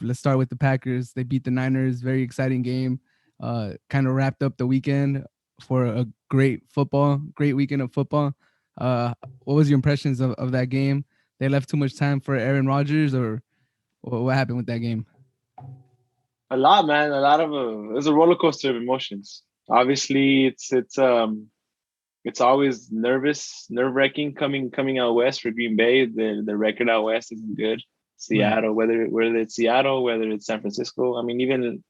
let's start with the Packers. They beat the Niners. Very exciting game. Kind of wrapped up the weekend for a great weekend of football. What was your impressions of that game? They left too much time for Aaron Rodgers, or what happened with that game? A lot, man. A lot of it was a roller coaster of emotions. Obviously, it's always nerve wracking coming out west for Green Bay. The record out west isn't good. Right. Seattle, whether it's Seattle, whether it's San Francisco. I mean, even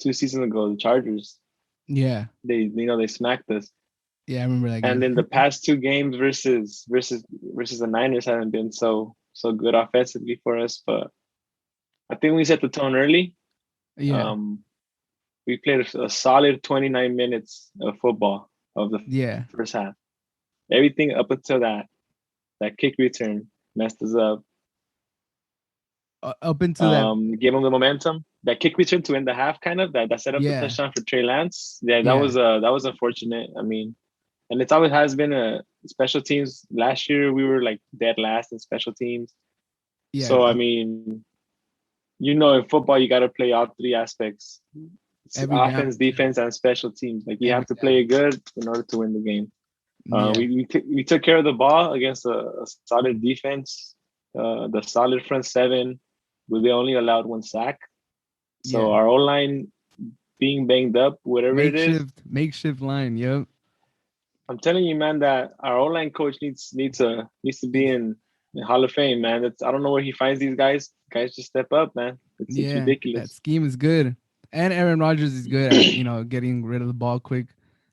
2 seasons ago, the Chargers, Yeah. they smacked us. Yeah, I remember that And game. then the past two games versus the Niners haven't been so good offensively for us. But I think we set the tone early. Yeah. Um, we played a solid 29 minutes of football of the Yeah. first half. Everything up until that kick return messed us up. Up into that. Gave them the momentum. That kick return to end the half, kind of that set up the Yeah. touchdown for Trey Lance. Yeah, Yeah. that was unfortunate. I mean, and it always has been a special teams. Last year we were like dead last in special teams. Yeah. So I mean, in football you got to play all three aspects: it's Every down offense, too. defense, and special teams. Like you Every have to play down. it good in order to win the game. Yeah. We took care of the ball against a solid defense, the solid front seven. We only allowed one sack. So Yeah. our O line being banged up, whatever it is, Makeshift line. Yep. I'm telling you, man, that our O line coach needs to be in Hall of Fame, man. I don't know where he finds these guys. Guys just step up, man. It's Yeah, that ridiculous. scheme is good, and Aaron Rodgers is good at getting rid of the ball quick.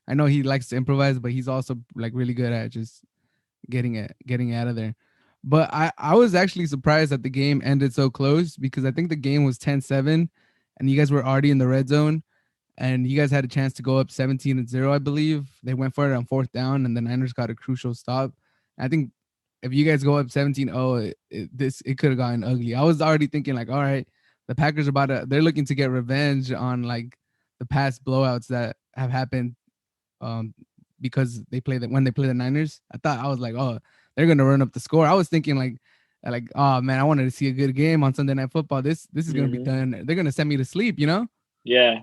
I know he likes to improvise, but he's also like really good at just getting out of there. But I was actually surprised that the game ended so close because I think the game was 10-7, and you guys were already in the red zone, and you guys had a chance to go up 17-0, I believe. They went for it on fourth down, and the Niners got a crucial stop. I think if you guys go up 17-0, it could have gotten ugly. I was already thinking like, all right, the Packers are they're looking to get revenge on like the past blowouts that have happened um because when they play the Niners. I was like, oh, they're gonna run up the score. I was thinking like, oh man, I wanted to see a good game on Sunday Night Football. This is gonna be Hmm. done. They're gonna send me to sleep, you know? Yeah.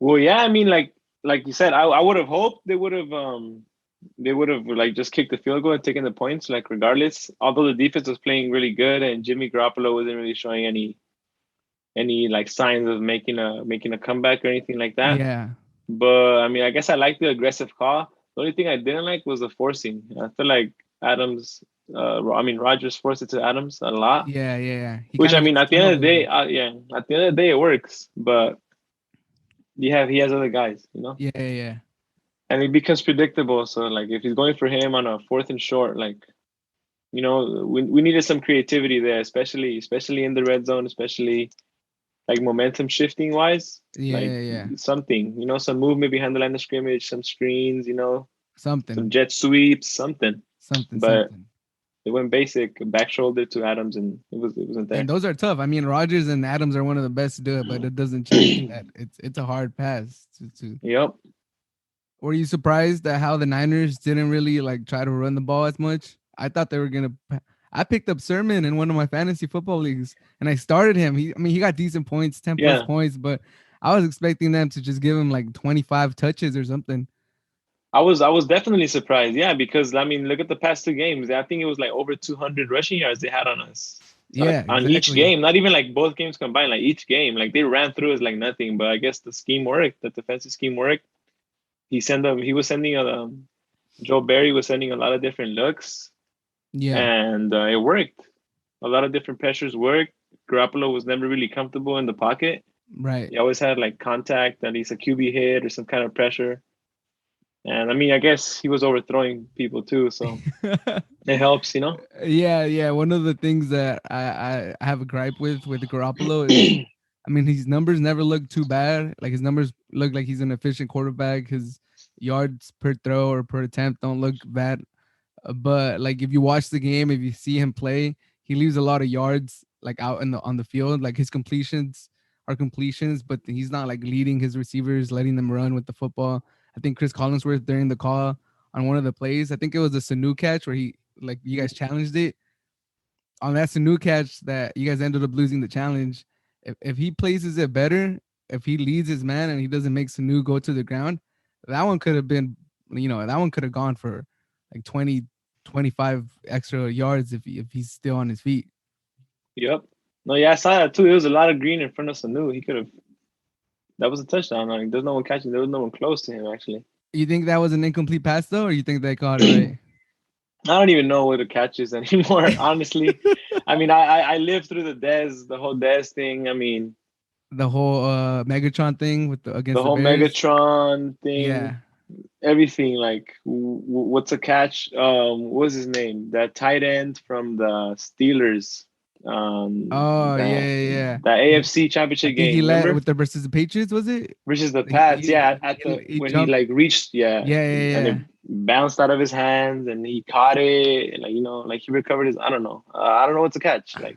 Well, yeah. I mean, like you said, I would have hoped they would have like just kicked the field goal and taken the points. Like regardless, although the defense was playing really good and Jimmy Garoppolo wasn't really showing any like signs of making a comeback or anything like that. Yeah, But I mean, I guess I like the aggressive call. The only thing I didn't like was the forcing. I feel like Adams, I mean Rogers forced it to Adams a lot. yeah. He Which kind I of mean, makes at the end of the turnovers. day, yeah, at the end of the day, it works. But he has other guys, Yeah. and it becomes predictable. So like, if he's going for him on a fourth and short, like we needed some creativity there, especially in the red zone, especially like momentum shifting wise, like Yeah. something, some movement behind the line of scrimmage, some screens, some Something, jet sweeps, something. something, But something. it went basic, back shoulder to Adams, and it wasn't And there. those are tough. I mean, Rogers and Adams are one of the best to do it, but it doesn't change that it's a hard pass to. Yep. Were you surprised at how the Niners didn't really like try to run the ball as much? I thought they were gonna. I picked up Sermon in one of my fantasy football leagues, and I started him. I mean, he got decent points, 10 plus Yeah. points, but I was expecting them to just give him like 25 touches or something. I was definitely surprised. Yeah, because I mean, look at the past two games. I think it was like over 200 rushing yards they had on us. So Yeah, on each exactly. game, not even like both games combined, like each game, like they ran through us like nothing. But I guess the scheme worked. The defensive scheme worked. He was sending Joe Barry was sending a lot of different looks, Yeah, and it worked. A lot of different pressures worked. Garoppolo was never really comfortable in the pocket. right. He always had like contact, at least a QB hit or some kind of pressure. And I mean, I guess he was overthrowing people too, so it helps. Yeah. One of the things that I have a gripe with Garoppolo is, I mean, his numbers never look too bad. Like his numbers look like he's an efficient quarterback. His yards per throw or per attempt don't look bad. But like if you watch the game, if you see him play, he leaves a lot of yards like out in the on the field. Like his completions are completions, but he's not like leading his receivers, letting them run with the football. I think Chris Collinsworth during the call on one of the plays, I think it was a Sanu catch where he like you guys challenged it on that Sanu catch that you guys ended up losing the challenge. if he places it better, if he leads his man and he doesn't make Sanu go to the ground, that one could have been, that one could have gone for like 20, 25 extra yards if he's still on his feet. Yep. No, yeah, I saw that too. There was a lot of green in front of Sanu. He could have. That was a touchdown. Like, there's no one catching. There was no one close to him actually. You think that was an incomplete pass though, or you think they caught it right? I don't even know where the catch is anymore. Honestly, I mean, I lived through the whole Dez thing. I mean, The whole Megatron thing the against the whole Bears. Megatron thing, Yeah. everything. Like, what's a catch? What was his name? That tight end from the Steelers. Oh yeah, That yeah, yeah. that He, AFC I Championship think he game. led Remember? with the versus the Patriots. Was it? Versus the He, Pats. he, Yeah, at the he when he jumped. like reached, yeah, Yeah, yeah, and it yeah. bounced out of his hands, and he caught it. And, like, like he recovered his. I don't know. I don't know what to catch. Like,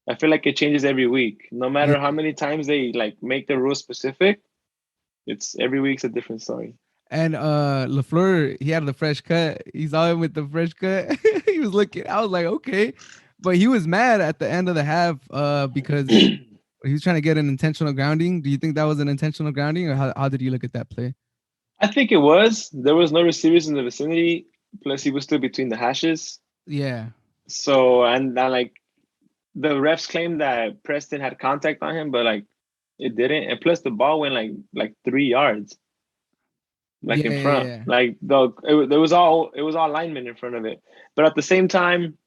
I feel like it changes every week. No Yeah. matter how many times they like make the rule specific, it's every week's a different story. And LaFleur, he had the fresh cut. He saw him with the fresh cut. He was looking. I was like, okay, but he was mad at the end of the half because he was trying to get an intentional grounding. Do you think that was an intentional grounding, or how did you look at that play? I think it was. There was no receivers in the vicinity. Plus, he was still between the hashes. Yeah, So, and like the refs claimed that Preston had contact on him, but like it didn't. And plus, the ball went like 3 yards, like yeah, in yeah, front. yeah. Like it was all linemen in front of it. But at the same time,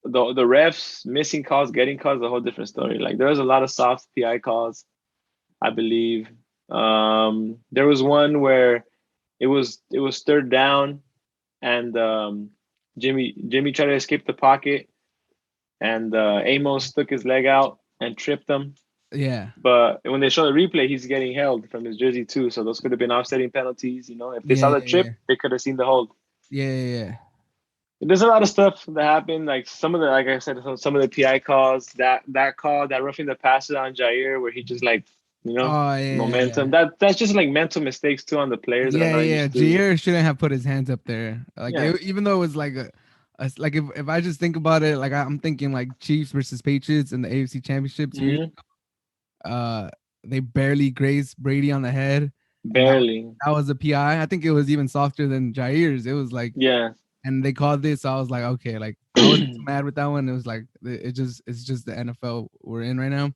the refs missing calls, getting calls, a whole different story. Like there was a lot of soft PI calls, I believe. There was one where it was third down, and Jimmy tried to escape the pocket, and Amos stuck his leg out and tripped him. Yeah, But when they show the replay, he's getting held from his jersey too. So those could have been offsetting penalties. If they yeah, saw the yeah, trip, yeah, they could have seen the hold. yeah, yeah. There's a lot of stuff that happened. Like some of the, like I said, some of the PI calls, that call, that roughing the passes on Jair, where he just like, Oh yeah, yeah, momentum. That's just like mental mistakes too on the players that are yeah, not yeah. used to. Jair shouldn't have put his hands up there. Like Yeah. even though it was like like if I just think about it, like I'm thinking like Chiefs versus Patriots in the AFC Championship 2 years. Hmm. Uh, they barely grazed Brady on the head, and Barely. that was a PI. I think it was even softer than Jair's. It was like, Yeah. and they called this. So I was like, okay, like I wasn't too mad with that one. It was like it's just the NFL we're in right now.